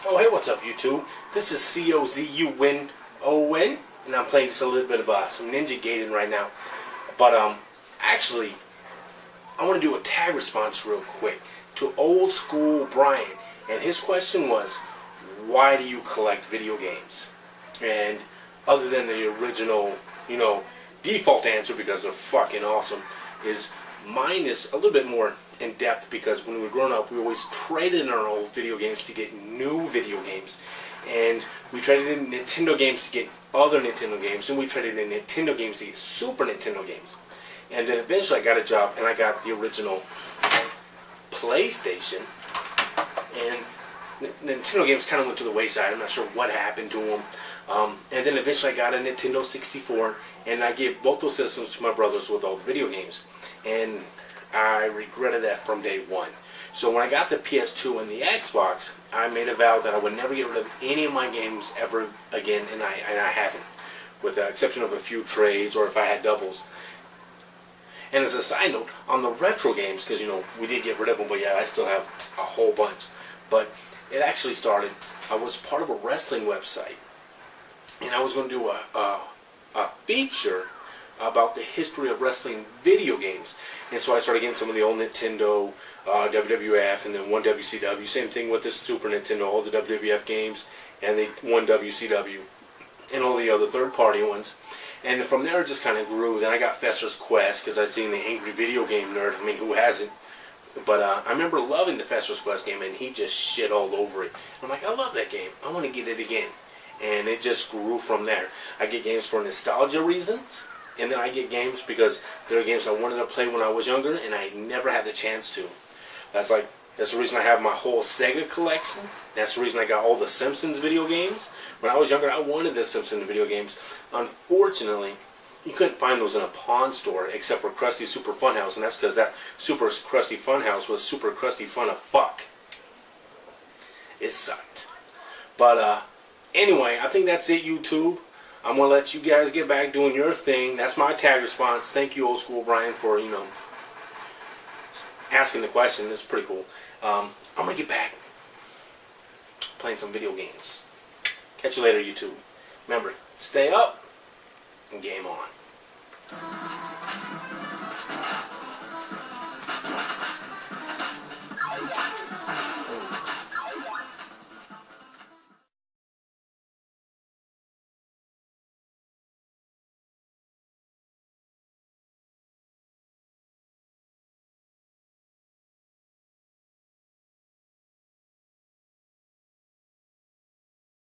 Oh, hey, what's up, YouTube? This is COZUNON, and I'm playing just a little bit of some Ninja Gaiden right now. But, actually, I want to do a tag response real quick to Oldskoolbrian. And his question was, why do you collect video games? And other than the original, default answer, because they're fucking awesome, is mine is a little bit more in depth, because when we were growing up, we always traded in our old video games to get new video games, and we traded in Nintendo games to get other Nintendo games, and we traded in Nintendo games to get Super Nintendo games. And then eventually I got a job and I got the original PlayStation, and Nintendo games kind of went to the wayside. I'm not sure what happened to them. And then eventually I got a Nintendo 64, and I gave both those systems to my brothers with all the video games. And I regretted that from day one. So when I got the PS2 and the Xbox, I made a vow that I would never get rid of any of my games ever again, and I haven't, with the exception of a few trades or if I had doubles. And as a side note, on the retro games, because we did get rid of them, but yeah, I still have a whole bunch. But it actually started, I was part of a wrestling website, and I was going to do a feature about the history of wrestling video games. And so I started getting some of the old Nintendo, WWF, and then one WCW. Same thing with the Super Nintendo, all the WWF games, and the one WCW, and all the other third-party ones. And from there it just kind of grew. Then I got Fester's Quest, because I seen the Angry Video Game Nerd. I mean, who hasn't? But I remember loving the Fester's Quest game, and he just shit all over it. I'm like, I love that game. I want to get it again. And it just grew from there. I get games for nostalgia reasons, and then I get games because there are games I wanted to play when I was younger, and I never had the chance to. That's the reason I have my whole Sega collection. That's the reason I got all the Simpsons video games. When I was younger, I wanted the Simpsons video games. Unfortunately, you couldn't find those in a pawn store except for Krusty Super Funhouse, and that's because that Super Krusty Funhouse was Super Krusty Fun of Fuck. It sucked. But anyway, I think that's it, YouTube. I'm going to let you guys get back doing your thing. That's my tag response. Thank you, Oldskoolbrian, for, asking the question. This is pretty cool. I'm going to get back playing some video games. Catch you later, YouTube. Remember, stay up and game on.